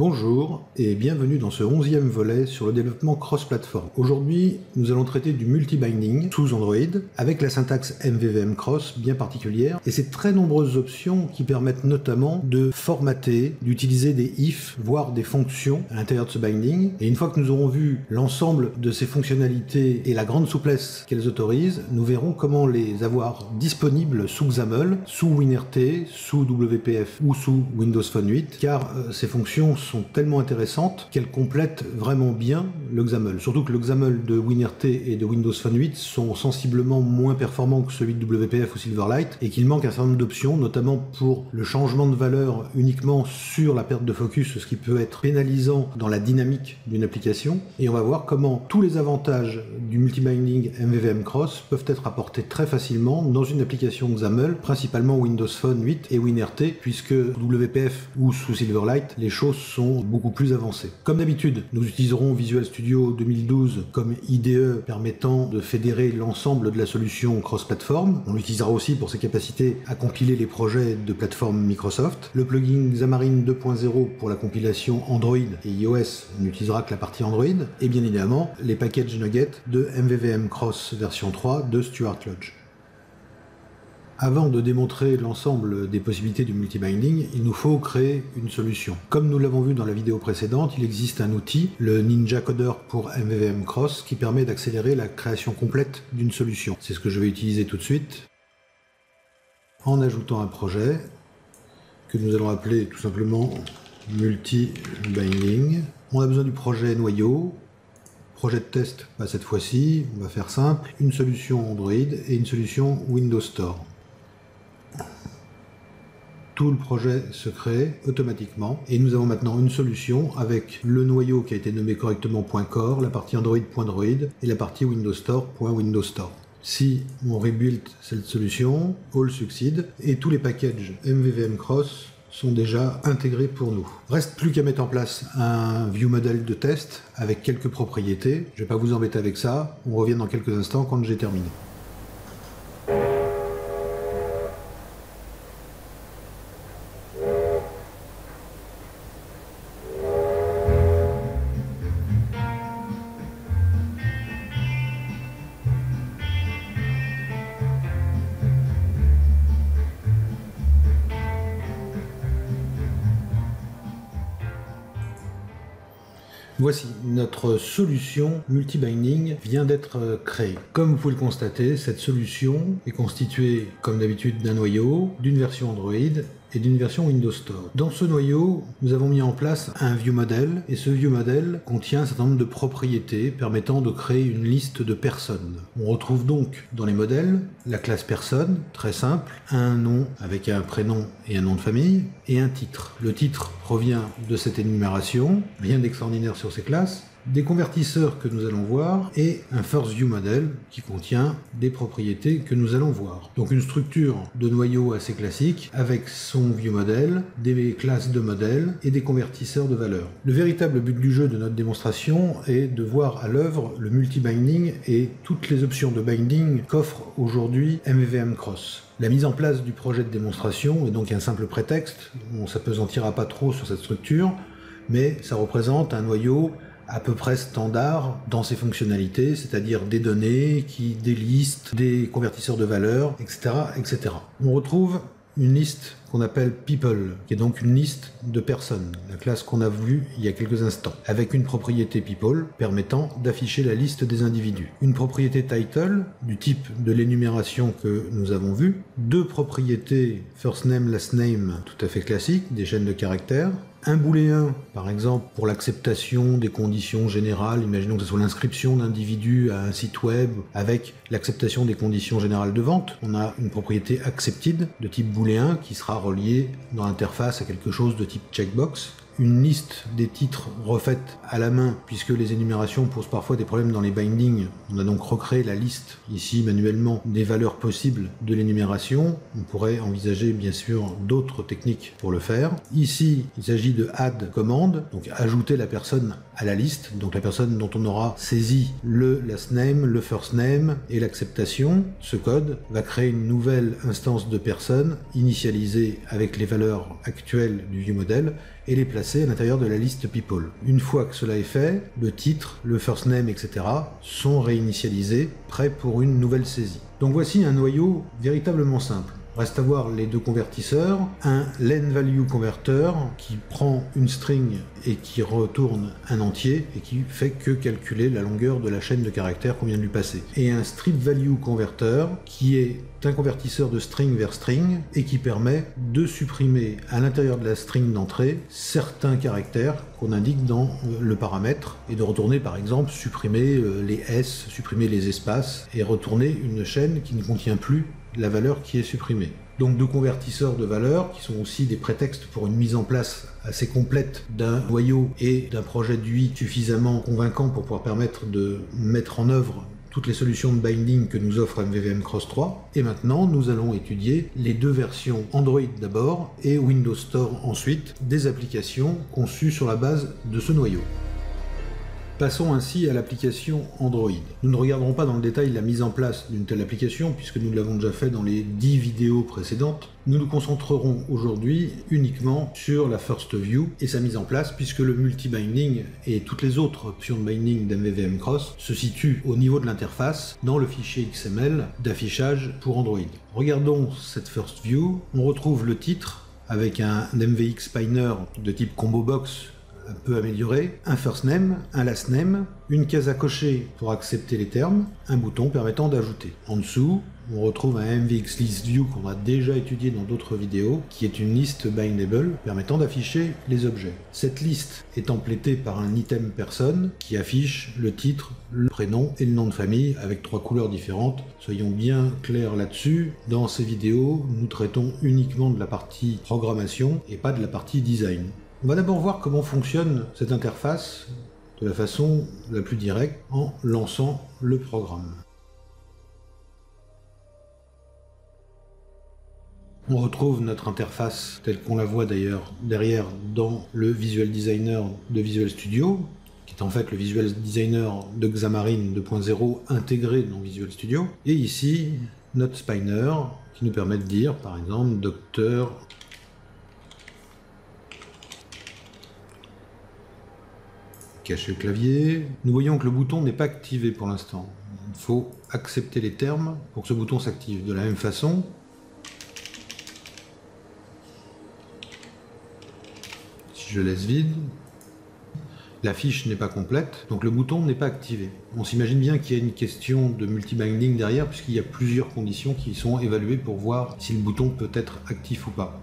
Bonjour et bienvenue dans ce 11e volet sur le développement cross-platform. Aujourd'hui, nous allons traiter du multi-binding sous Android avec la syntaxe MVVM Cross bien particulière et ses très nombreuses options qui permettent notamment de formater, d'utiliser des if, voire des fonctions à l'intérieur de ce binding. Et une fois que nous aurons vu l'ensemble de ces fonctionnalités et la grande souplesse qu'elles autorisent, nous verrons comment les avoir disponibles sous XAML, sous WinRT, sous WPF ou sous Windows Phone 8, car ces fonctions sont tellement intéressantes qu'elles complètent vraiment bien le XAML. Surtout que le XAML de WinRT et de Windows Phone 8 sont sensiblement moins performants que celui de WPF ou Silverlight et qu'il manque un certain nombre d'options, notamment pour le changement de valeur uniquement sur la perte de focus, ce qui peut être pénalisant dans la dynamique d'une application. Et on va voir comment tous les avantages du multibinding MVVM Cross peuvent être apportés très facilement dans une application XAML, principalement Windows Phone 8 et WinRT, puisque WPF ou sous Silverlight, les choses sont beaucoup plus avancées. Comme d'habitude, nous utiliserons Visual Studio 2012 comme IDE permettant de fédérer l'ensemble de la solution cross-platform. On l'utilisera aussi pour ses capacités à compiler les projets de plateforme Microsoft. Le plugin Xamarin 2.0 pour la compilation Android et iOS, on n'utilisera que la partie Android. Et bien évidemment, les packages nuggets de MVVM Cross version 3 de Stuart Lodge. Avant de démontrer l'ensemble des possibilités du multibinding, il nous faut créer une solution. Comme nous l'avons vu dans la vidéo précédente, il existe un outil, le Ninja Coder pour MVVM Cross, qui permet d'accélérer la création complète d'une solution. C'est ce que je vais utiliser tout de suite, en ajoutant un projet que nous allons appeler tout simplement multibinding. On a besoin du projet noyau, projet de test, pas cette fois-ci, on va faire simple, une solution Android et une solution Windows Store. Tout le projet se crée automatiquement et nous avons maintenant une solution avec le noyau qui a été nommé correctement .core, la partie Android.Android et la partie Windows Store.Windows Store. Si on rebuild cette solution, all succeed et tous les packages MVVM Cross sont déjà intégrés pour nous. Reste plus qu'à mettre en place un view model de test avec quelques propriétés. Je ne vais pas vous embêter avec ça, on revient dans quelques instants quand j'ai terminé. Voici, notre solution multibinding vient d'être créée. Comme vous pouvez le constater, cette solution est constituée, comme d'habitude, d'un noyau, d'une version Android et d'une version Windows Store. Dans ce noyau, nous avons mis en place un viewModel, et ce viewModel contient un certain nombre de propriétés permettant de créer une liste de personnes. On retrouve donc dans les modèles la classe personne, très simple, un nom avec un prénom et un nom de famille, et un titre. Le titre provient de cette énumération, rien d'extraordinaire sur ces classes, des convertisseurs que nous allons voir et un first view model qui contient des propriétés que nous allons voir. Donc une structure de noyau assez classique avec son view model, des classes de modèles et des convertisseurs de valeurs. Le véritable but du jeu de notre démonstration est de voir à l'œuvre le multibinding et toutes les options de binding qu'offre aujourd'hui MVVM Cross. La mise en place du projet de démonstration est donc un simple prétexte, on ne s'apesantira pas trop sur cette structure, mais ça représente un noyau à peu près standard dans ses fonctionnalités, c'est-à-dire des données, des listes, des convertisseurs de valeurs, etc., etc. On retrouve une liste qu'on appelle people, qui est donc une liste de personnes, la classe qu'on a vue il y a quelques instants, avec une propriété people permettant d'afficher la liste des individus. Une propriété title, du type de l'énumération que nous avons vue, deux propriétés first name, last name, tout à fait classiques, des chaînes de caractères, un booléen, par exemple, pour l'acceptation des conditions générales, imaginons que ce soit l'inscription d'individus à un site web avec l'acceptation des conditions générales de vente. On a une propriété accepted de type booléen qui sera reliée dans l'interface à quelque chose de type checkbox. Une liste des titres refaite à la main, puisque les énumérations posent parfois des problèmes dans les bindings. On a donc recréé la liste, ici manuellement, des valeurs possibles de l'énumération. On pourrait envisager bien sûr d'autres techniques pour le faire. Ici, il s'agit de add commande, donc ajouter la personne à la liste, donc la personne dont on aura saisi le last name, le first name et l'acceptation. Ce code va créer une nouvelle instance de personne initialisée avec les valeurs actuelles du viewModel et les placer à l'intérieur de la liste people. Une fois que cela est fait, le titre, le first name, etc. sont réinitialisés, prêts pour une nouvelle saisie. Donc voici un noyau véritablement simple. Reste à voir les deux convertisseurs, un len value converter qui prend une string et qui retourne un entier et qui fait que calculer la longueur de la chaîne de caractères qu'on vient de lui passer. Et un strip value converter qui est un convertisseur de string vers string et qui permet de supprimer à l'intérieur de la string d'entrée certains caractères qu'on indique dans le paramètre et de retourner par exemple supprimer les S, supprimer les espaces et retourner une chaîne qui ne contient plus la valeur qui est supprimée. Donc deux convertisseurs de valeurs qui sont aussi des prétextes pour une mise en place assez complète d'un noyau et d'un projet d'UI suffisamment convaincant pour pouvoir permettre de mettre en œuvre toutes les solutions de binding que nous offre MVVM Cross 3. Et maintenant, nous allons étudier les deux versions Android d'abord et Windows Store ensuite des applications conçues sur la base de ce noyau. Passons ainsi à l'application Android. Nous ne regarderons pas dans le détail la mise en place d'une telle application puisque nous l'avons déjà fait dans les 10 vidéos précédentes. Nous nous concentrerons aujourd'hui uniquement sur la First View et sa mise en place puisque le multi-binding et toutes les autres options de binding d'MVVM Cross se situent au niveau de l'interface dans le fichier XML d'affichage pour Android. Regardons cette First View. On retrouve le titre avec un MVX Spiner de type combo box un peu amélioré, un first name, un last name, une case à cocher pour accepter les termes, un bouton permettant d'ajouter. En dessous, on retrouve un MVX List View qu'on a déjà étudié dans d'autres vidéos, qui est une liste bindable permettant d'afficher les objets. Cette liste est templétée par un item person qui affiche le titre, le prénom et le nom de famille avec 3 couleurs différentes. Soyons bien clairs là-dessus. Dans ces vidéos, nous traitons uniquement de la partie programmation et pas de la partie design. On va d'abord voir comment fonctionne cette interface de la façon la plus directe en lançant le programme. On retrouve notre interface telle qu'on la voit d'ailleurs derrière dans le Visual Designer de Visual Studio, qui est en fait le Visual Designer de Xamarin 2.0 intégré dans Visual Studio. Et ici, notre spinner qui nous permet de dire par exemple docteur cacher le clavier. Nous voyons que le bouton n'est pas activé pour l'instant. Il faut accepter les termes pour que ce bouton s'active. De la même façon, si je laisse vide, la fiche n'est pas complète, donc le bouton n'est pas activé. On s'imagine bien qu'il y a une question de multi-binding derrière, puisqu'il y a plusieurs conditions qui sont évaluées pour voir si le bouton peut être actif ou pas.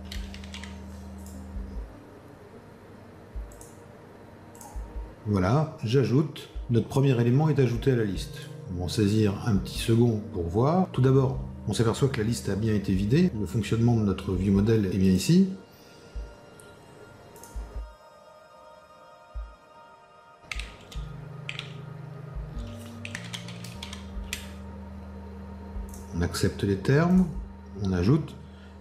Voilà, j'ajoute. Notre premier élément est ajouté à la liste. On va saisir un petit second pour voir. Tout d'abord, on s'aperçoit que la liste a bien été vidée. Le fonctionnement de notre view model est bien ici. On accepte les termes, on ajoute.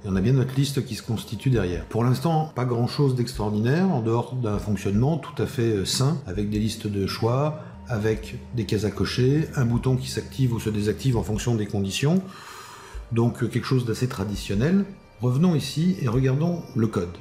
Et on a bien notre liste qui se constitue derrière. Pour l'instant, pas grand chose d'extraordinaire, en dehors d'un fonctionnement tout à fait sain, avec des listes de choix, avec des cases à cocher, un bouton qui s'active ou se désactive en fonction des conditions, donc quelque chose d'assez traditionnel. Revenons ici et regardons le code.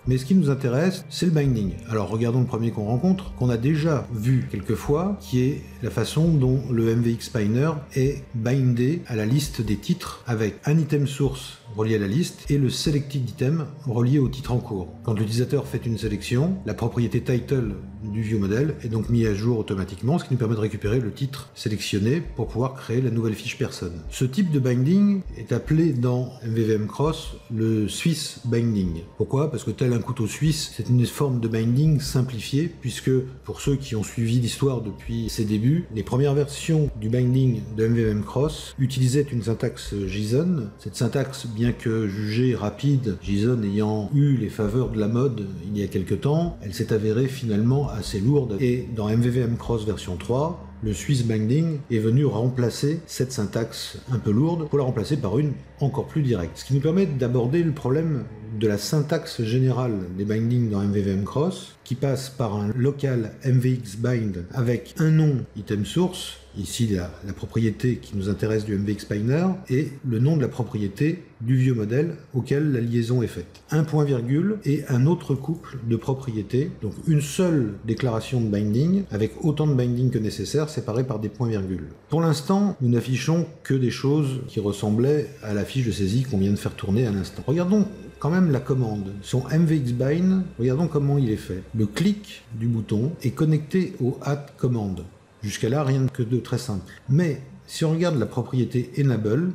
Mais ce qui nous intéresse, c'est le binding. Alors regardons le premier qu'on rencontre, qu'on a déjà vu quelques fois, qui est la façon dont le MVX Spiner est bindé à la liste des titres avec un item source relié à la liste et le selected item relié au titre en cours. Quand l'utilisateur fait une sélection, la propriété title du viewModel est donc mise à jour automatiquement, ce qui nous permet de récupérer le titre sélectionné pour pouvoir créer la nouvelle fiche personne. Ce type de binding est appelé dans MVVM Cross le Swiss binding. Pourquoi? Parce que tel un couteau suisse, c'est une forme de binding simplifiée, puisque pour ceux qui ont suivi l'histoire depuis ses débuts, les premières versions du binding de MVVM Cross utilisaient une syntaxe JSON. Cette syntaxe, bien que jugée rapide, JSON ayant eu les faveurs de la mode il y a quelque temps, elle s'est avérée finalement assez lourde. Et dans MVVM Cross version 3, le Swiss binding est venu remplacer cette syntaxe un peu lourde pour la remplacer par une encore plus directe. Ce qui nous permet d'aborder le problème de la syntaxe générale des bindings dans MVVM Cross, qui passe par un local MVX bind avec un nom item source ici la propriété qui nous intéresse du MVexPiner, et le nom de la propriété du vieux modèle auquel la liaison est faite. Un point virgule et un autre couple de propriétés, donc une seule déclaration de binding avec autant de binding que nécessaire séparés par des points virgules. Pour l'instant, nous n'affichons que des choses qui ressemblaient à la fiche de saisie qu'on vient de faire tourner à l'instant. Regardons quand même la commande. Son MVexBind, regardons comment il est fait. Le clic du bouton est connecté au add command. Jusqu'à là, rien que de très simple. Mais si on regarde la propriété enable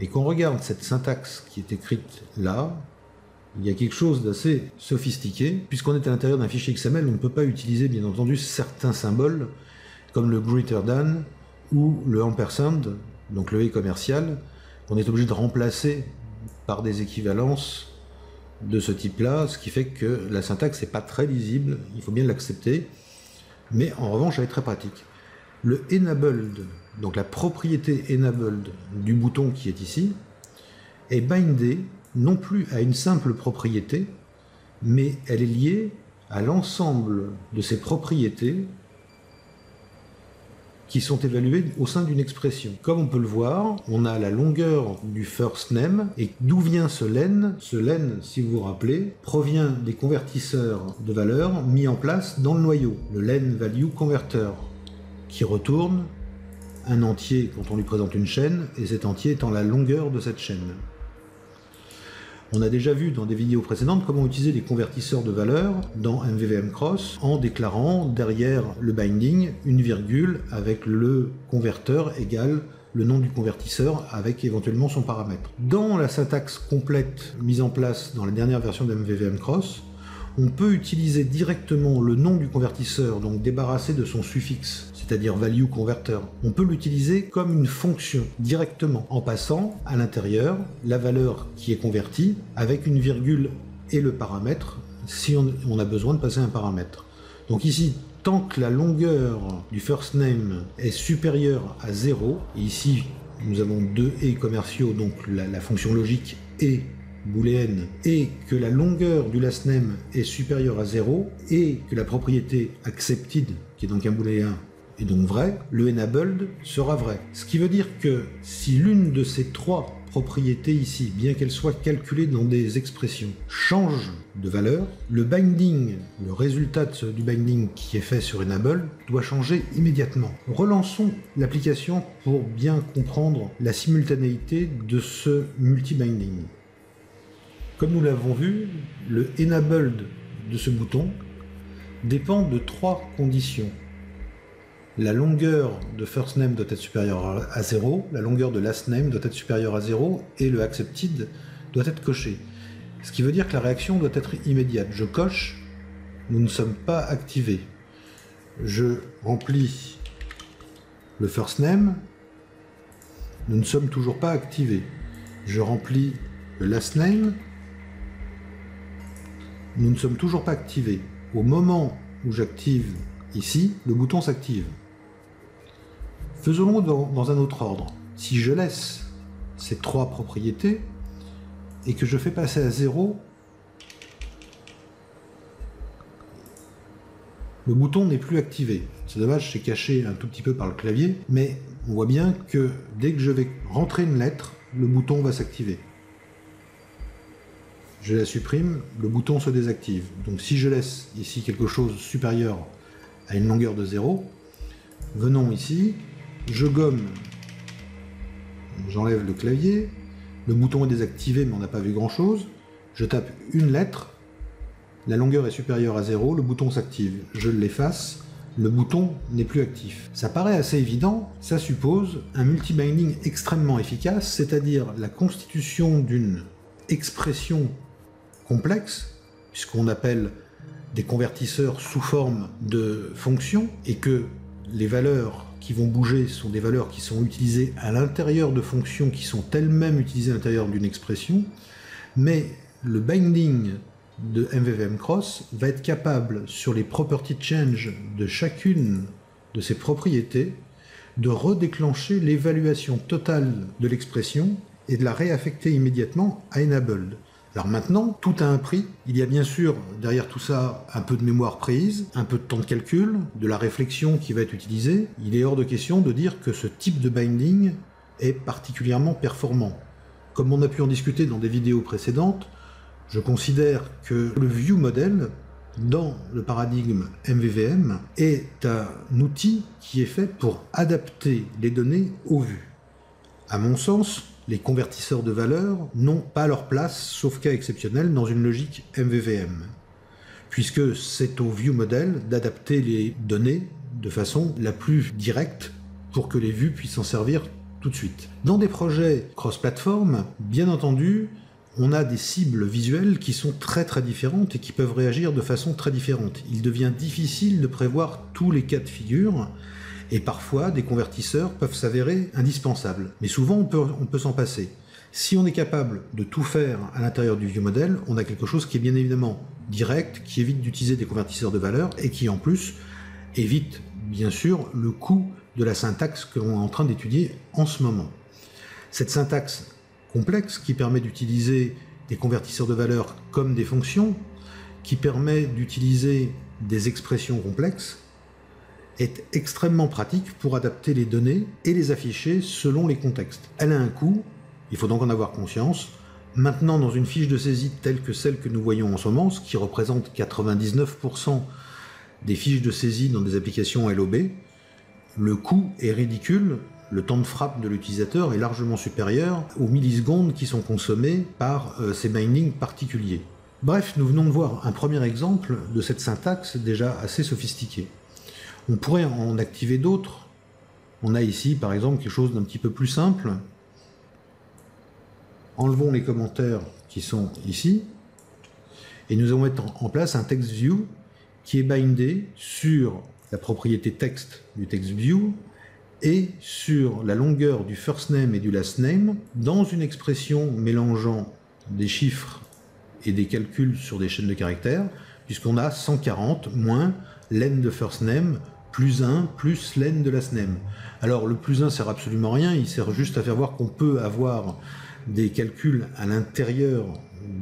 et qu'on regarde cette syntaxe qui est écrite là, il y a quelque chose d'assez sophistiqué. Puisqu'on est à l'intérieur d'un fichier XML, on ne peut pas utiliser bien entendu certains symboles comme le greater than ou le ampersand, donc le et commercial, qu'on est obligé de remplacer par des équivalences de ce type-là, ce qui fait que la syntaxe n'est pas très lisible, il faut bien l'accepter, mais en revanche elle est très pratique. Le enabled, donc la propriété enabled du bouton qui est ici, est bindée non plus à une simple propriété, mais elle est liée à l'ensemble de ces propriétés qui sont évaluées au sein d'une expression. Comme on peut le voir, on a la longueur du first name, et d'où vient ce len? Ce len, si vous vous rappelez, provient des convertisseurs de valeurs mis en place dans le noyau, le len value converter, qui retourne un entier quand on lui présente une chaîne, et cet entier étant la longueur de cette chaîne. On a déjà vu dans des vidéos précédentes comment utiliser les convertisseurs de valeurs dans MVVM-Cross en déclarant derrière le binding une virgule avec le converteur égale le nom du convertisseur avec éventuellement son paramètre. Dans la syntaxe complète mise en place dans la dernière version de MVVM-Cross, on peut utiliser directement le nom du convertisseur, donc débarrassé de son suffixe, c'est-à-dire value converter. On peut l'utiliser comme une fonction directement, en passant à l'intérieur la valeur qui est convertie avec une virgule et le paramètre, si on a besoin de passer un paramètre. Donc ici, tant que la longueur du first name est supérieure à 0, et ici nous avons deux et commerciaux, donc la fonction logique et booléenne, et que la longueur du last name est supérieure à 0, et que la propriété accepted, qui est donc un booléen, est donc vrai, le enabled sera vrai. Ce qui veut dire que si l'une de ces trois propriétés ici, bien qu'elle soit calculée dans des expressions, change de valeur, le binding, le résultat du binding qui est fait sur enable, doit changer immédiatement. Relançons l'application pour bien comprendre la simultanéité de ce multi-binding. Comme nous l'avons vu, le enabled de ce bouton dépend de trois conditions. La longueur de first name doit être supérieure à 0, la longueur de last name doit être supérieure à 0 et le accepted doit être coché. Ce qui veut dire que la réaction doit être immédiate. Je coche, nous ne sommes pas activés. Je remplis le first name, nous ne sommes toujours pas activés. Je remplis le last name, nous ne sommes toujours pas activés. Au moment où j'active ici, le bouton s'active. Faisons-le dans un autre ordre. Si je laisse ces trois propriétés et que je fais passer à 0, le bouton n'est plus activé. C'est dommage, c'est caché un tout petit peu par le clavier, mais on voit bien que dès que je vais rentrer une lettre, le bouton va s'activer. Je la supprime, le bouton se désactive. Donc si je laisse ici quelque chose supérieur à une longueur de 0, venons ici, je gomme, j'enlève le clavier, le bouton est désactivé mais on n'a pas vu grand chose, je tape une lettre, la longueur est supérieure à 0, le bouton s'active, je l'efface, le bouton n'est plus actif. Ça paraît assez évident, ça suppose un multi-binding extrêmement efficace, c'est-à-dire la constitution d'une expression complexe, puisqu'on appelle des convertisseurs sous forme de fonctions, et que les valeurs qui vont bouger sont des valeurs qui sont utilisées à l'intérieur de fonctions qui sont elles-mêmes utilisées à l'intérieur d'une expression, mais le binding de MVVM-Cross va être capable, sur les property change de chacune de ces propriétés, de redéclencher l'évaluation totale de l'expression et de la réaffecter immédiatement à enabled. Alors maintenant, tout a un prix. Il y a bien sûr derrière tout ça un peu de mémoire prise, un peu de temps de calcul, de la réflexion qui va être utilisée. Il est hors de question de dire que ce type de binding est particulièrement performant. Comme on a pu en discuter dans des vidéos précédentes, je considère que le view model, dans le paradigme MVVM, est un outil qui est fait pour adapter les données aux vues. À mon sens, les convertisseurs de valeur n'ont pas leur place, sauf cas exceptionnel, dans une logique MVVM, puisque c'est au view model d'adapter les données de façon la plus directe pour que les vues puissent s'en servir tout de suite. Dans des projets cross-platform, bien entendu, on a des cibles visuelles qui sont très différentes et qui peuvent réagir de façon très différente. Il devient difficile de prévoir tous les cas de figure, et parfois des convertisseurs peuvent s'avérer indispensables. Mais souvent on peut s'en passer. Si on est capable de tout faire à l'intérieur du view model, on a quelque chose qui est bien évidemment direct, qui évite d'utiliser des convertisseurs de valeur et qui en plus évite bien sûr le coût de la syntaxe que l'on est en train d'étudier en ce moment. Cette syntaxe complexe qui permet d'utiliser des convertisseurs de valeur comme des fonctions, qui permet d'utiliser des expressions complexes, est extrêmement pratique pour adapter les données et les afficher selon les contextes. Elle a un coût, il faut donc en avoir conscience. Maintenant, dans une fiche de saisie telle que celle que nous voyons en ce moment, ce qui représente 99% des fiches de saisie dans des applications LOB, le coût est ridicule. Le temps de frappe de l'utilisateur est largement supérieur aux millisecondes qui sont consommées par ces bindings particuliers. Bref, nous venons de voir un premier exemple de cette syntaxe déjà assez sophistiquée. On pourrait en activer d'autres. On a ici, par exemple, quelque chose d'un petit peu plus simple. Enlevons les commentaires qui sont ici, et nous allons mettre en place un text view qui est bindé sur la propriété texte du text view et sur la longueur du first name et du last name dans une expression mélangeant des chiffres et des calculs sur des chaînes de caractères, puisqu'on a 140 moins len de first name plus 1 plus len de last name. Alors le plus 1 sert absolument à rien, il sert juste à faire voir qu'on peut avoir des calculs à l'intérieur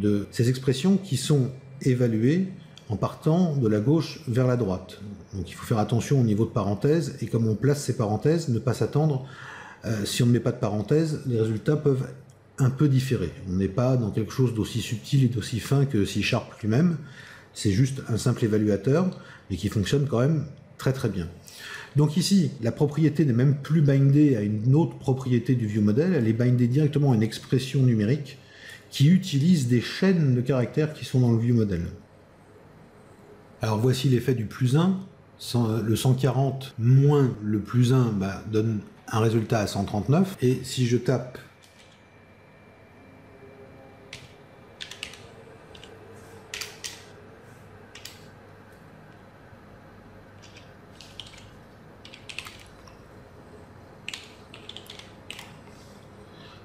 de ces expressions qui sont évaluées en partant de la gauche vers la droite. Donc il faut faire attention au niveau de parenthèses, et comme on place ces parenthèses, ne pas s'attendre, si on ne met pas de parenthèses, les résultats peuvent un peu différer. On n'est pas dans quelque chose d'aussi subtil et d'aussi fin que C# lui-même, c'est juste un simple évaluateur, mais qui fonctionne quand même très bien. Donc ici, la propriété n'est même plus bindée à une autre propriété du viewModel, elle est bindée directement à une expression numérique qui utilise des chaînes de caractères qui sont dans le viewModel. Alors voici l'effet du plus 1. Le 140 moins le plus 1 donne un résultat à 139. Et si je tape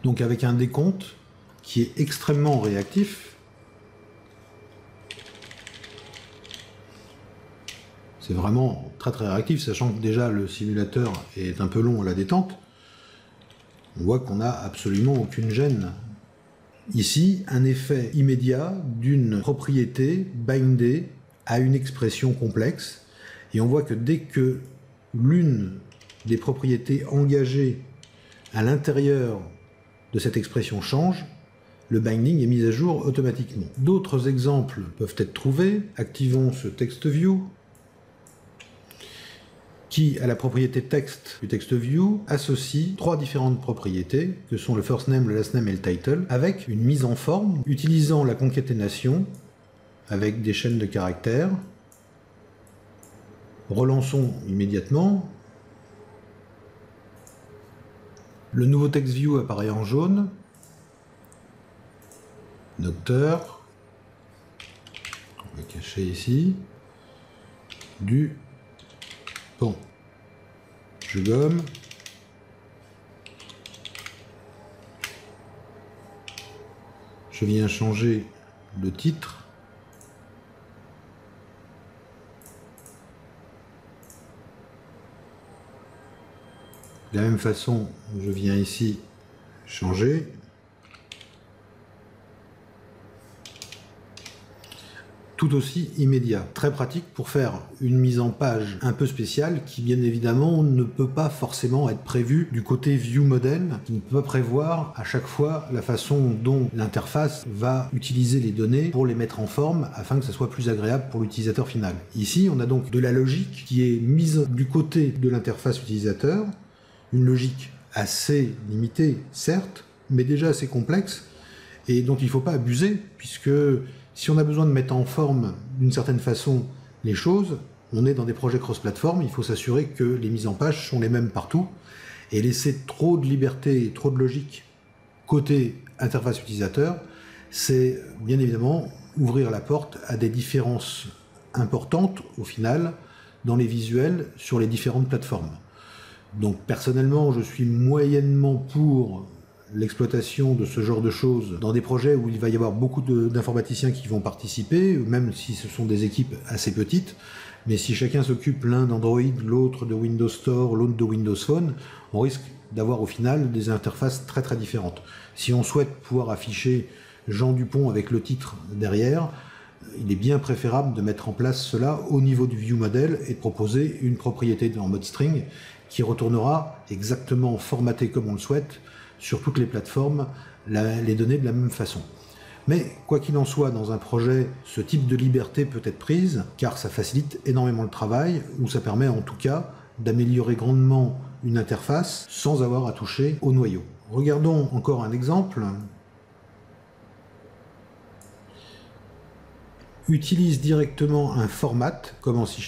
donc avec un décompte qui est extrêmement réactif, c'est vraiment très réactif, sachant que déjà le simulateur est un peu long à la détente, on voit qu'on n'a absolument aucune gêne. Ici, un effet immédiat d'une propriété bindée à une expression complexe, et on voit que dès que l'une des propriétés engagées à l'intérieur de cette expression change, le binding est mis à jour automatiquement. D'autres exemples peuvent être trouvés. Activons ce text view qui, à la propriété texte du text view, associe trois différentes propriétés que sont le first name, le last name et le title, avec une mise en forme utilisant la concaténation avec des chaînes de caractères. Relançons immédiatement. Le nouveau text view apparaît en jaune. Docteur. On va cacher ici. Du bon. Je gomme. Je viens changer le titre. De la même façon, je viens ici changer. tout aussi immédiat. Très pratique pour faire une mise en page un peu spéciale qui, bien évidemment, ne peut pas forcément être prévue du côté ViewModel, qui ne peut pas prévoir à chaque fois la façon dont l'interface va utiliser les données pour les mettre en forme afin que ça soit plus agréable pour l'utilisateur final. Ici, on a donc de la logique qui est mise du côté de l'interface utilisateur, une logique assez limitée, certes, mais déjà assez complexe, et dont il ne faut pas abuser, puisque si on a besoin de mettre en forme d'une certaine façon les choses, on est dans des projets cross-platform, il faut s'assurer que les mises en page sont les mêmes partout, et laisser trop de liberté et trop de logique côté interface utilisateur, c'est bien évidemment ouvrir la porte à des différences importantes au final dans les visuels sur les différentes plateformes. Donc personnellement, je suis moyennement pour l'exploitation de ce genre de choses dans des projets où il va y avoir beaucoup d'informaticiens qui vont participer, même si ce sont des équipes assez petites. Mais si chacun s'occupe l'un d'Android, l'autre de Windows Store, l'autre de Windows Phone, on risque d'avoir au final des interfaces très très différentes. Si on souhaite pouvoir afficher Jean Dupont avec le titre derrière, il est bien préférable de mettre en place cela au niveau du ViewModel et de proposer une propriété en mode string qui retournera exactement formatée comme on le souhaite sur toutes les plateformes, les données de la même façon. Mais quoi qu'il en soit, dans un projet, ce type de liberté peut être prise, car ça facilite énormément le travail, ou ça permet en tout cas d'améliorer grandement une interface sans avoir à toucher au noyau. Regardons encore un exemple. Utilise directement un format, comme en C#,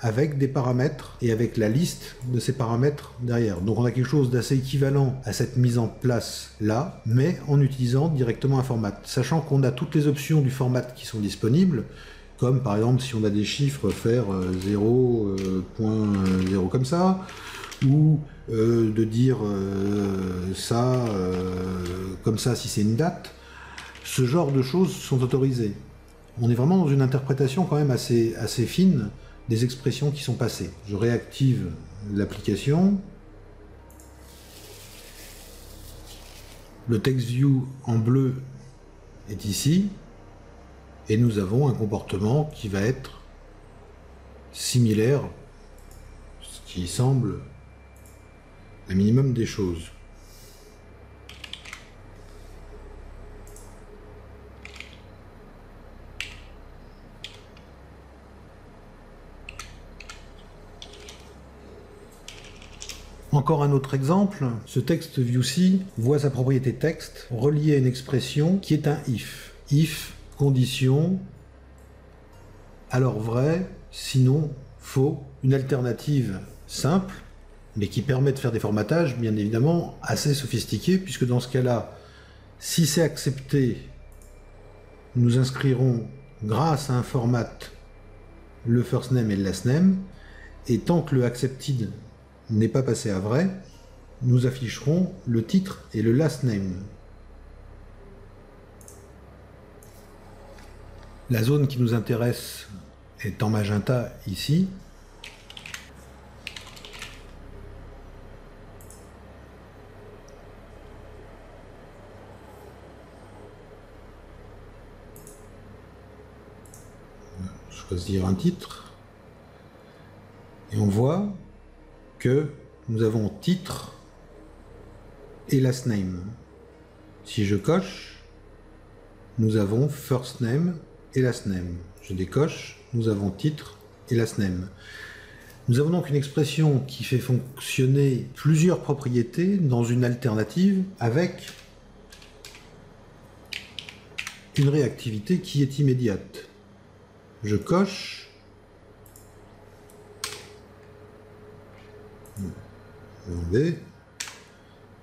avec des paramètres et avec la liste de ces paramètres derrière. Donc on a quelque chose d'assez équivalent à cette mise en place là, mais en utilisant directement un format. Sachant qu'on a toutes les options du format qui sont disponibles, comme par exemple si on a des chiffres, faire 0.0 comme ça, ou de dire ça comme ça si c'est une date. Ce genre de choses sont autorisées. On est vraiment dans une interprétation quand même assez fine des expressions qui sont passées. Je réactive l'application. Le TextView en bleu est ici. Et nous avons un comportement qui va être similaire, ce qui semble un minimum des choses. Encore un autre exemple, ce texte ViewC voit sa propriété texte reliée à une expression qui est un if. If, condition, alors vrai, sinon faux. Une alternative simple, mais qui permet de faire des formatages, bien évidemment, assez sophistiqués, puisque dans ce cas-là, si c'est accepté, nous inscrirons, grâce à un format, le first name et le last name, et tant que le accepted n'est pas passé à vrai, nous afficherons le titre et le last name. La zone qui nous intéresse est en magenta ici. Choisir un titre. Et on voit que nous avons titre et last name. Si je coche, nous avons first name et last name. Je décoche, nous avons titre et last name. Nous avons donc une expression qui fait fonctionner plusieurs propriétés dans une alternative avec une réactivité qui est immédiate. Je coche,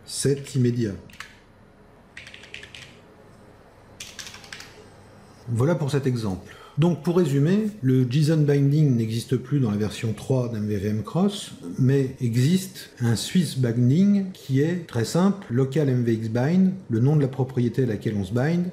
c'est immédiat. Voilà pour cet exemple. Donc pour résumer, le JSON binding n'existe plus dans la version 3 d'MVVM Cross, mais existe un Swiss binding qui est très simple, local MVX bind, le nom de la propriété à laquelle on se bind,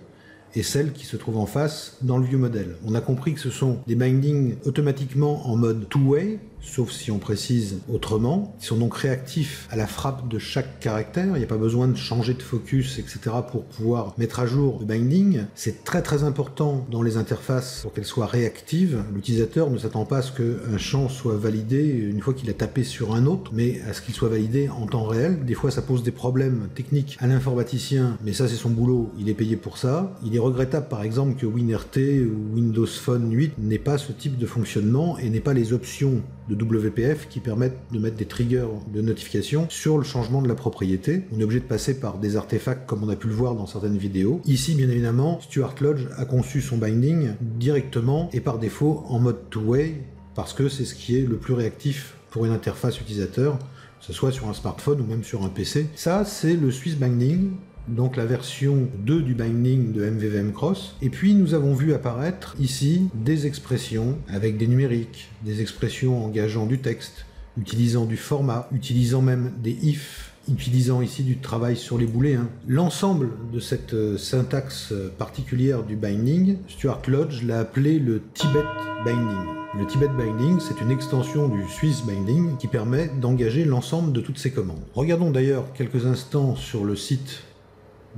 et celle qui se trouve en face dans le ViewModel. On a compris que ce sont des bindings automatiquement en mode two-way, sauf si on précise autrement. Ils sont donc réactifs à la frappe de chaque caractère. Il n'y a pas besoin de changer de focus, etc. pour pouvoir mettre à jour le binding. C'est très très important dans les interfaces pour qu'elles soient réactives. L'utilisateur ne s'attend pas à ce qu'un champ soit validé une fois qu'il a tapé sur un autre, mais à ce qu'il soit validé en temps réel. Des fois, ça pose des problèmes techniques à l'informaticien, mais ça, c'est son boulot. Il est payé pour ça. Il est regrettable, par exemple, que WinRT ou Windows Phone 8 n'ait pas ce type de fonctionnement et n'ait pas les options de WPF qui permettent de mettre des triggers de notification sur le changement de la propriété. On est obligé de passer par des artefacts comme on a pu le voir dans certaines vidéos. Ici, bien évidemment, Stuart Lodge a conçu son binding directement et par défaut en mode two-way parce que c'est ce qui est le plus réactif pour une interface utilisateur, que ce soit sur un smartphone ou même sur un PC. Ça, c'est le Swiss Binding, donc la version 2 du binding de MVVM Cross. Et puis nous avons vu apparaître ici des expressions avec des numériques, des expressions engageant du texte, utilisant du format, utilisant même des if, utilisant ici du travail sur les booléens. L'ensemble de cette syntaxe particulière du binding, Stuart Lodge l'a appelé le Tibet Binding. Le Tibet Binding, c'est une extension du Swiss Binding qui permet d'engager l'ensemble de toutes ces commandes. Regardons d'ailleurs quelques instants sur le site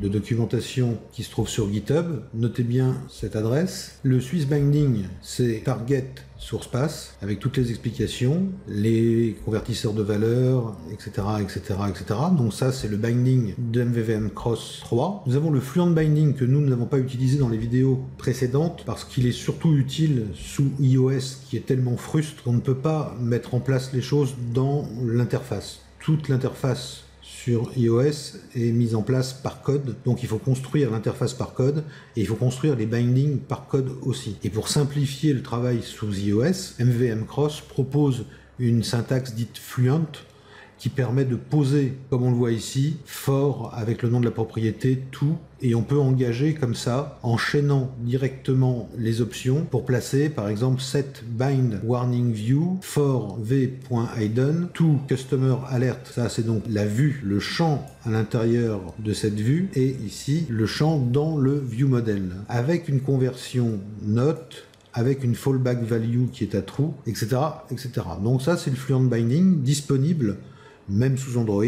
de documentation qui se trouve sur GitHub. Notez bien cette adresse. Le Swiss Binding, c'est target source path avec toutes les explications, les convertisseurs de valeurs, etc., etc., etc. Donc ça, c'est le binding de MVVM Cross 3. Nous avons le Fluent Binding que nous n'avons pas utilisé dans les vidéos précédentes parce qu'il est surtout utile sous iOS qui est tellement frustre qu'on ne peut pas mettre en place les choses dans l'interface. Toute l'interface sur iOS est mise en place par code, donc il faut construire l'interface par code et il faut construire les bindings par code aussi. Et pour simplifier le travail sous iOS, MVVM Cross propose une syntaxe dite fluent qui permet de poser, comme on le voit ici, for avec le nom de la propriété, to, et on peut engager comme ça, enchaînant directement les options pour placer par exemple set bind warning view for v.hidden to customer alert. Ça c'est donc la vue, le champ à l'intérieur de cette vue, et ici le champ dans le view model, avec une conversion note, avec une fallback value qui est à true, etc., etc. Donc ça c'est le fluent binding disponible même sous Android,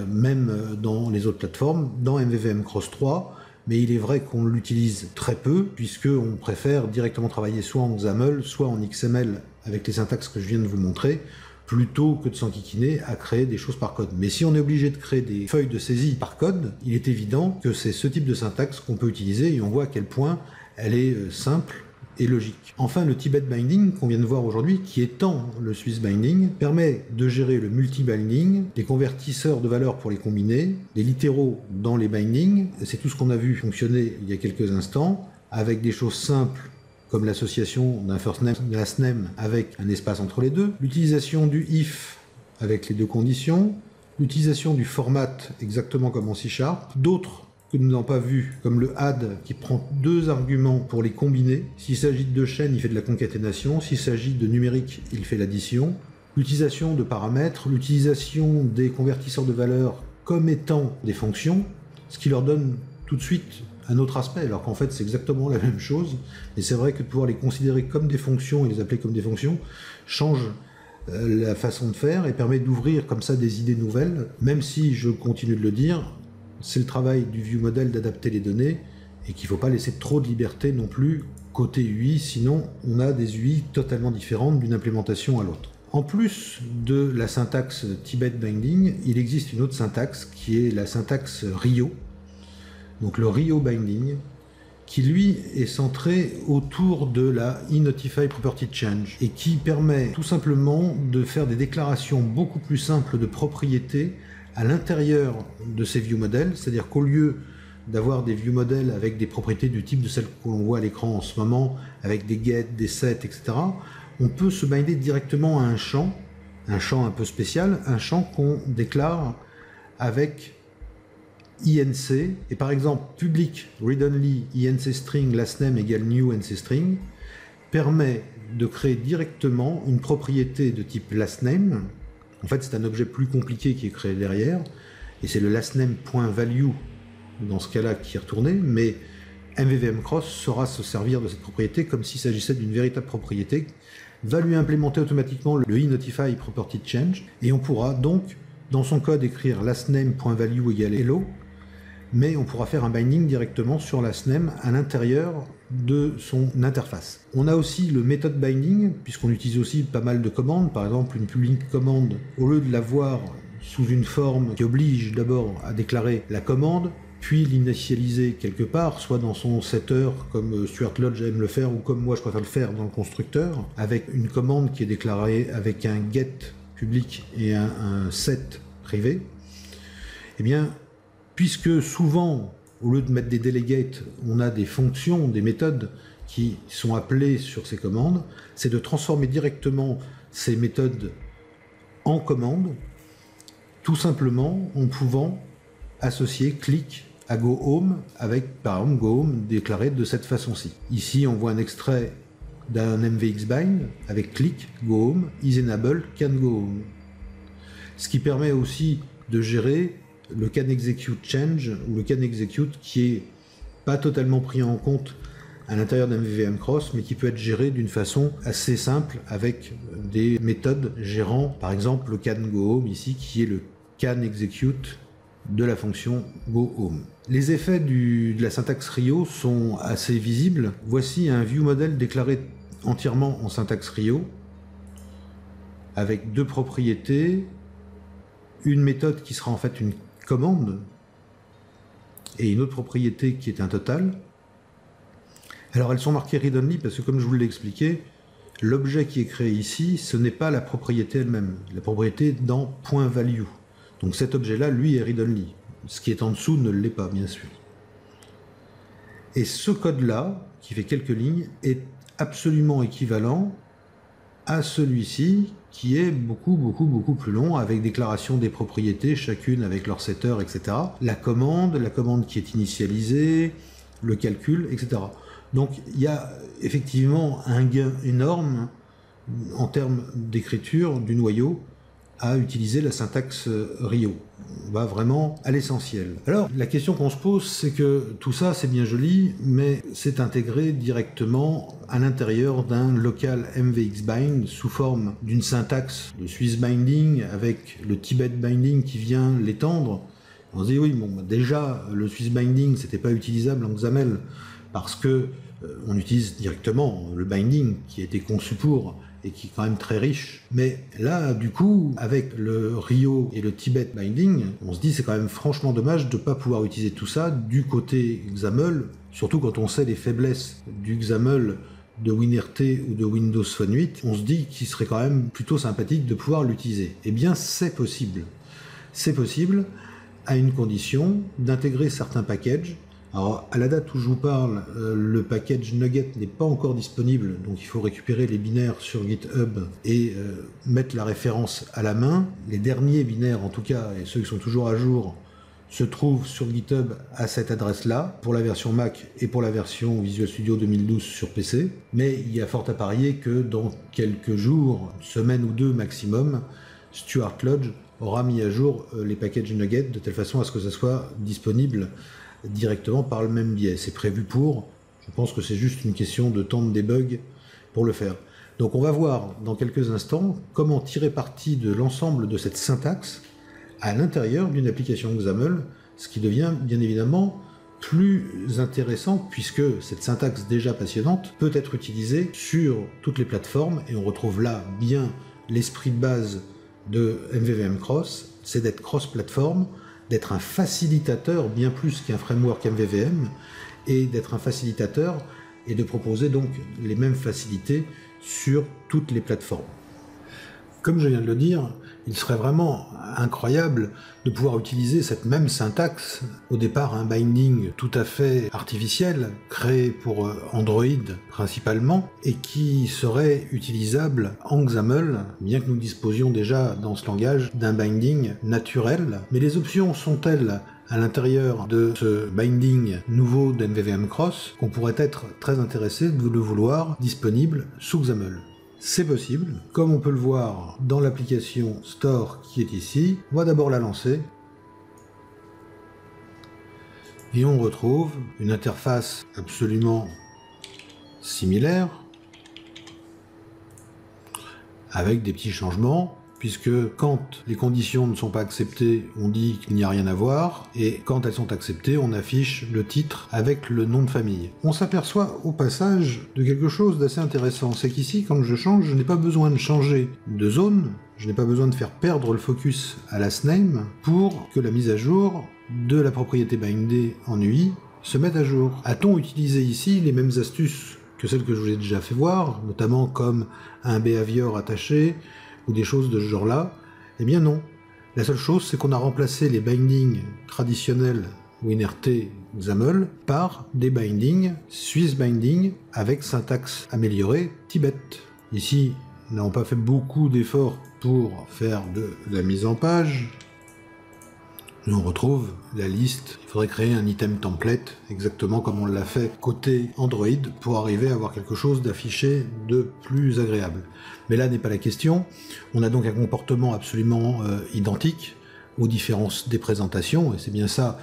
même dans les autres plateformes, dans MVVM Cross 3, mais il est vrai qu'on l'utilise très peu, puisqu'on préfère directement travailler soit en XAML, soit en XML, avec les syntaxes que je viens de vous montrer, plutôt que de s'enquiquiner à créer des choses par code. Mais si on est obligé de créer des feuilles de saisie par code, il est évident que c'est ce type de syntaxe qu'on peut utiliser, et on voit à quel point elle est simple et logique. Enfin, le Tibet Binding qu'on vient de voir aujourd'hui, qui étend le Swiss Binding, permet de gérer le multi-binding, les convertisseurs de valeurs pour les combiner, les littéraux dans les bindings, c'est tout ce qu'on a vu fonctionner il y a quelques instants, avec des choses simples comme l'association d'un first name, d'un last name avec un espace entre les deux, l'utilisation du if avec les deux conditions, l'utilisation du format exactement comme en C#, d'autres que nous n'avons pas vu, comme le add qui prend deux arguments pour les combiner. S'il s'agit de deux chaînes, il fait de la concaténation. S'il s'agit de numérique, il fait l'addition. L'utilisation de paramètres, l'utilisation des convertisseurs de valeurs comme étant des fonctions, ce qui leur donne tout de suite un autre aspect, alors qu'en fait c'est exactement la même chose. Et c'est vrai que de pouvoir les considérer comme des fonctions et les appeler comme des fonctions change la façon de faire et permet d'ouvrir comme ça des idées nouvelles, même si, je continue de le dire, c'est le travail du view model d'adapter les données et qu'il ne faut pas laisser trop de liberté non plus côté UI, sinon on a des UI totalement différentes d'une implémentation à l'autre. En plus de la syntaxe Tibet Binding, il existe une autre syntaxe qui est la syntaxe Rio, donc le Rio Binding, qui lui est centré autour de la eNotify Property Change et qui permet tout simplement de faire des déclarations beaucoup plus simples de propriétés à l'intérieur de ces view models, c'est-à-dire qu'au lieu d'avoir des view models avec des propriétés du type de celles que l'on voit à l'écran en ce moment, avec des get, des set, etc., on peut se binder directement à un champ un peu spécial, un champ qu'on déclare avec INC, et par exemple public read-only INC string last name égale new NC string permet de créer directement une propriété de type last name. En fait, c'est un objet plus compliqué qui est créé derrière, et c'est le lastName.value dans ce cas-là qui est retourné, mais MVVM Cross saura se servir de cette propriété comme s'il s'agissait d'une véritable propriété va lui implémenter automatiquement le eNotify property change, et on pourra donc dans son code écrire lastName.value égale hello, mais on pourra faire un binding directement sur lastName à l'intérieur de son interface. On a aussi le method binding, puisqu'on utilise aussi pas mal de commandes, par exemple une public commande, au lieu de l'avoir sous une forme qui oblige d'abord à déclarer la commande, puis l'initialiser quelque part, soit dans son setter, comme Stuart Lodge aime le faire, ou comme moi je préfère le faire dans le constructeur, avec une commande qui est déclarée avec un get public et un set privé. Eh bien, puisque souvent, au lieu de mettre des delegates, on a des fonctions, des méthodes qui sont appelées sur ces commandes, c'est de transformer directement ces méthodes en commandes, tout simplement en pouvant associer click à GoHome avec, par exemple, GoHome déclaré de cette façon-ci. Ici, on voit un extrait d'un MVXBind avec click GoHome is enabled can GoHome. Ce qui permet aussi de gérer le can execute change ou le can execute qui est pas totalement pris en compte à l'intérieur d'un MVVM cross, mais qui peut être géré d'une façon assez simple avec des méthodes gérant, par exemple, le can GoHome ici, qui est le can execute de la fonction GoHome. Les effets de la syntaxe Rio sont assez visibles. Voici un view model déclaré entièrement en syntaxe Rio, avec deux propriétés, une méthode qui sera en fait une commande, et une autre propriété qui est un total. Alors elles sont marquées read-only parce que, comme je vous l'ai expliqué, l'objet qui est créé ici, ce n'est pas la propriété elle-même. La propriété est dans .value. Donc cet objet-là, lui, est read-only. Ce qui est en dessous ne l'est pas, bien sûr. Et ce code-là, qui fait quelques lignes, est absolument équivalent à celui-ci, qui est beaucoup plus long, avec déclaration des propriétés, chacune avec leur setter, etc. La commande qui est initialisée, le calcul, etc. Donc il y a effectivement un gain énorme en termes d'écriture du noyau à utiliser la syntaxe Rio. On va vraiment à l'essentiel. Alors, la question qu'on se pose, c'est que tout ça, c'est bien joli, mais c'est intégré directement à l'intérieur d'un local MVXBind sous forme d'une syntaxe de Swiss binding avec le Tibet binding qui vient l'étendre. On se dit, oui, bon, déjà, le Swiss binding, c'était pas utilisable en XAML parce que on utilise directement le binding qui a été conçu pour et qui est quand même très riche. Mais là, du coup, avec le Rio et le Tibet binding, on se dit c'est quand même franchement dommage de ne pas pouvoir utiliser tout ça du côté XAML, surtout quand on sait les faiblesses du XAML de WinRT ou de Windows Phone 8, on se dit qu'il serait quand même plutôt sympathique de pouvoir l'utiliser. Eh bien, c'est possible. C'est possible à une condition d'intégrer certains packages. Alors, à la date où je vous parle, le package Nugget n'est pas encore disponible, donc il faut récupérer les binaires sur GitHub et mettre la référence à la main. Les derniers binaires, en tout cas, et ceux qui sont toujours à jour, se trouvent sur GitHub à cette adresse-là, pour la version Mac et pour la version Visual Studio 2012 sur PC. Mais il y a fort à parier que dans quelques jours, une semaine ou deux maximum, Stuart Lodge aura mis à jour les packages Nugget de telle façon à ce que ça soit disponible directement par le même biais. C'est prévu pour, je pense que c'est juste une question de temps de debug pour le faire. Donc on va voir dans quelques instants comment tirer parti de l'ensemble de cette syntaxe à l'intérieur d'une application XAML, ce qui devient bien évidemment plus intéressant puisque cette syntaxe déjà passionnante peut être utilisée sur toutes les plateformes et on retrouve là bien l'esprit de base de MVVM Cross, c'est d'être cross-platform, d'être un facilitateur bien plus qu'un framework MVVM et d'être un facilitateur et de proposer donc les mêmes facilités sur toutes les plateformes. Comme je viens de le dire, il serait vraiment incroyable de pouvoir utiliser cette même syntaxe, au départ un binding tout à fait artificiel, créé pour Android principalement, et qui serait utilisable en XAML, bien que nous disposions déjà dans ce langage d'un binding naturel. Mais les options sont telles à l'intérieur de ce binding nouveau d'MVVM Cross qu'on pourrait être très intéressé de le vouloir disponible sous XAML. C'est possible, comme on peut le voir dans l'application Store qui est ici. On va d'abord la lancer. Et on retrouve une interface absolument similaire. avec des petits changements, puisque quand les conditions ne sont pas acceptées, on dit qu'il n'y a rien à voir, et quand elles sont acceptées, on affiche le titre avec le nom de famille. On s'aperçoit au passage de quelque chose d'assez intéressant, c'est qu'ici, quand je change, je n'ai pas besoin de changer de zone, je n'ai pas besoin de faire perdre le focus à last name pour que la mise à jour de la propriété bindée en UI se mette à jour. A-t-on utilisé ici les mêmes astuces que celles que je vous ai déjà fait voir, notamment comme un behavior attaché, ou des choses de ce genre-là? Eh bien non. La seule chose, c'est qu'on a remplacé les bindings traditionnels WinRT XAML par des bindings Swiss binding avec syntaxe améliorée Tibet. Ici, nous n'avons pas fait beaucoup d'efforts pour faire de la mise en page. On retrouve la liste. Il faudrait créer un item template, exactement comme on l'a fait côté Android, pour arriver à avoir quelque chose d'affiché de plus agréable. Mais là n'est pas la question. On a donc un comportement absolument identique aux différences des présentations, et c'est bien ça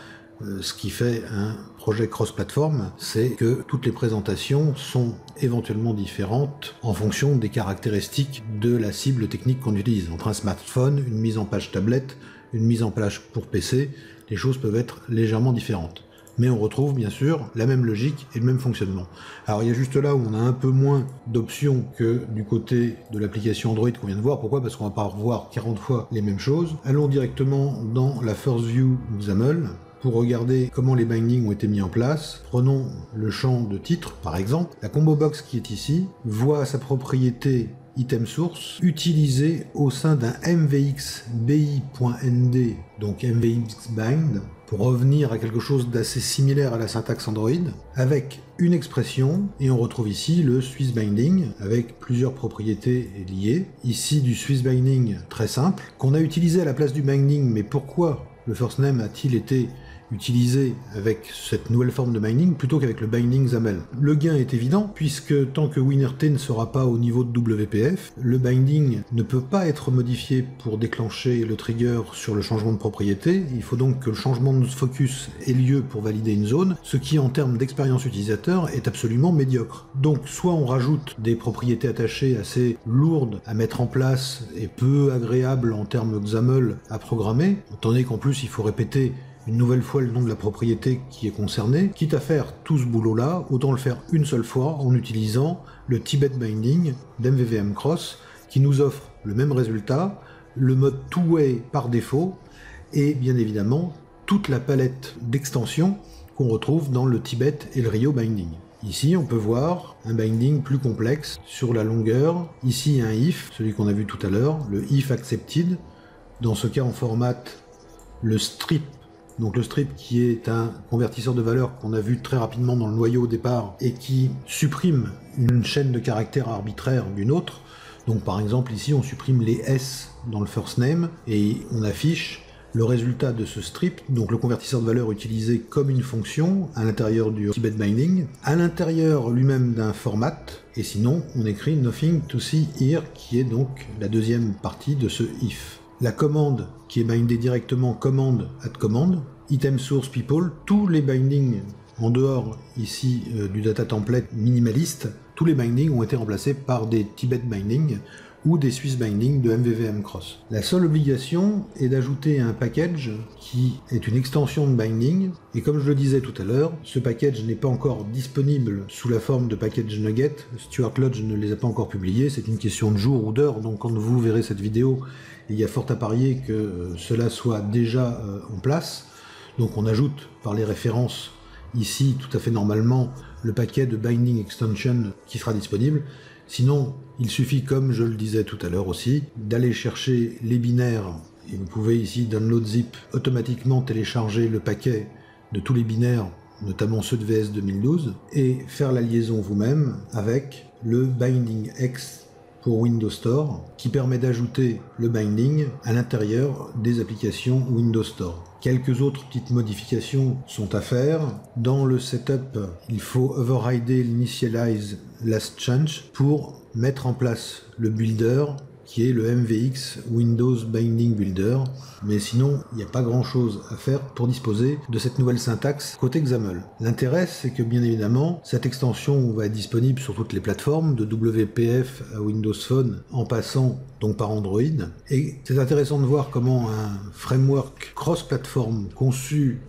ce qui fait un projet cross-platform, c'est que toutes les présentations sont éventuellement différentes en fonction des caractéristiques de la cible technique qu'on utilise. Entre un smartphone, une mise en page tablette, une mise en page pour PC, les choses peuvent être légèrement différentes. Mais on retrouve bien sûr la même logique et le même fonctionnement. Alors il y a juste là où on a un peu moins d'options que du côté de l'application Android qu'on vient de voir. Pourquoi? Parce qu'on va pas revoir 40 fois les mêmes choses. Allons directement dans la First View XAML pour regarder comment les bindings ont été mis en place. Prenons le champ de titre par exemple. La combo box qui est ici voit sa propriété item source utilisé au sein d'un MVX bi.nd, donc MVX bind, pour revenir à quelque chose d'assez similaire à la syntaxe Android, avec une expression, et on retrouve ici le Swiss binding, avec plusieurs propriétés liées. Ici du Swiss binding très simple, qu'on a utilisé à la place du binding, mais pourquoi le first name a-t-il été utilisé avec cette nouvelle forme de binding plutôt qu'avec le binding XAML? Le gain est évident, puisque tant que WinRT ne sera pas au niveau de WPF, le binding ne peut pas être modifié pour déclencher le trigger sur le changement de propriété. Il faut donc que le changement de focus ait lieu pour valider une zone, ce qui en termes d'expérience utilisateur est absolument médiocre. Donc soit on rajoute des propriétés attachées assez lourdes à mettre en place et peu agréables en termes XAML à programmer, étant donné qu'en plus il faut répéter une nouvelle fois le nom de la propriété qui est concernée, quitte à faire tout ce boulot-là, autant le faire une seule fois en utilisant le Tibet Binding d'MVVM Cross, qui nous offre le même résultat, le mode two-way par défaut, et bien évidemment toute la palette d'extensions qu'on retrouve dans le Tibet et le Rio Binding. Ici, on peut voir un binding plus complexe sur la longueur. Ici, un if, celui qu'on a vu tout à l'heure, le if accepted. Dans ce cas, on formate le strip. Donc le strip qui est un convertisseur de valeur qu'on a vu très rapidement dans le noyau au départ et qui supprime une chaîne de caractères arbitraire d'une autre. Donc par exemple ici on supprime les S dans le first name et on affiche le résultat de ce strip, donc le convertisseur de valeur utilisé comme une fonction à l'intérieur du Tibet Binding, à l'intérieur lui-même d'un format, et sinon on écrit nothing to see here qui est donc la deuxième partie de ce if. La commande qui est bindée directement commande at command, item source people, tous les bindings en dehors ici du data template minimaliste, tous les bindings ont été remplacés par des Tibet binding ou des Swiss binding de MVVM Cross. La seule obligation est d'ajouter un package qui est une extension de binding, et comme je le disais tout à l'heure, ce package n'est pas encore disponible sous la forme de package nugget. Stuart Lodge ne les a pas encore publiés, c'est une question de jours ou d'heures, donc quand vous verrez cette vidéo, il y a fort à parier que cela soit déjà en place. Donc on ajoute par les références ici tout à fait normalement le paquet de binding extension qui sera disponible. Sinon, il suffit, comme je le disais tout à l'heure aussi, d'aller chercher les binaires, et vous pouvez ici download zip automatiquement télécharger le paquet de tous les binaires, notamment ceux de VS 2012, et faire la liaison vous-même avec le binding X pour Windows Store, qui permet d'ajouter le binding à l'intérieur des applications Windows Store. Quelques autres petites modifications sont à faire. Dans le setup, il faut overrider l'initialize last change pour mettre en place le builder qui est le MVX Windows Binding Builder. Mais sinon, il n'y a pas grand-chose à faire pour disposer de cette nouvelle syntaxe côté XAML. L'intérêt, c'est que bien évidemment, cette extension va être disponible sur toutes les plateformes, de WPF à Windows Phone, en passant donc par Android. Et c'est intéressant de voir comment un framework cross-platform conçu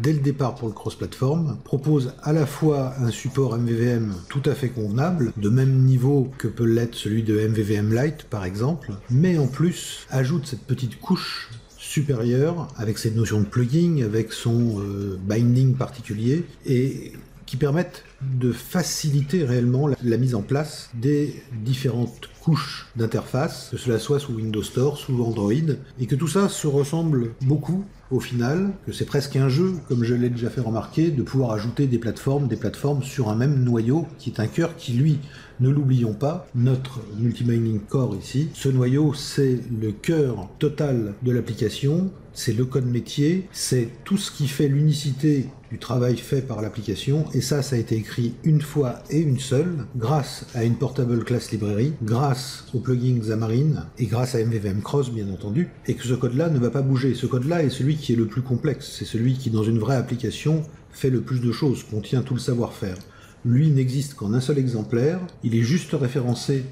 dès le départ pour le cross-platform, propose à la fois un support MVVM tout à fait convenable, de même niveau que peut l'être celui de MVVM Lite par exemple, mais en plus ajoute cette petite couche supérieure avec cette notion de plugin, avec son binding particulier, et qui permettent de faciliter réellement la mise en place des différentes couches d'interface, que cela soit sous Windows Store, sous Android, et que tout ça se ressemble beaucoup au final, que c'est presque un jeu, comme je l'ai déjà fait remarquer, de pouvoir ajouter des plateformes sur un même noyau, qui est un cœur qui, lui, ne l'oublions pas, notre Multi-Binding Core ici, ce noyau, c'est le cœur total de l'application, c'est le code métier, c'est tout ce qui fait l'unicité du travail fait par l'application, et ça a été écrit une fois et une seule, grâce à une Portable Class Library, grâce au plugin Xamarin, et grâce à MVVM Cross, bien entendu, et que ce code-là ne va pas bouger. Ce code-là est celui qui est le plus complexe, c'est celui qui, dans une vraie application, fait le plus de choses, contient tout le savoir-faire. Lui n'existe qu'en un seul exemplaire, il est juste référencé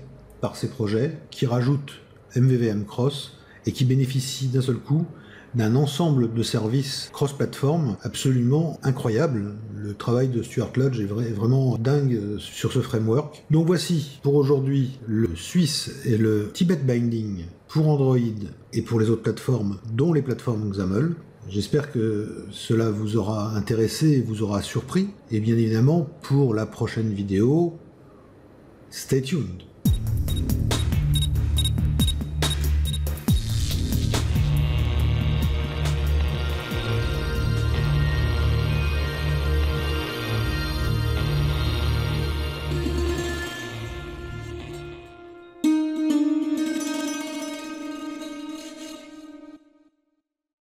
par ces projets, qui rajoutent MVVM Cross, et qui bénéficie d'un seul coup d'un ensemble de services cross-platform absolument incroyable. Le travail de Stuart Lodge est vraiment dingue sur ce framework. Donc voici pour aujourd'hui le Swiss et le Tibet Binding pour Android et pour les autres plateformes, dont les plateformes XAML. J'espère que cela vous aura intéressé et vous aura surpris. Et bien évidemment, pour la prochaine vidéo, stay tuned.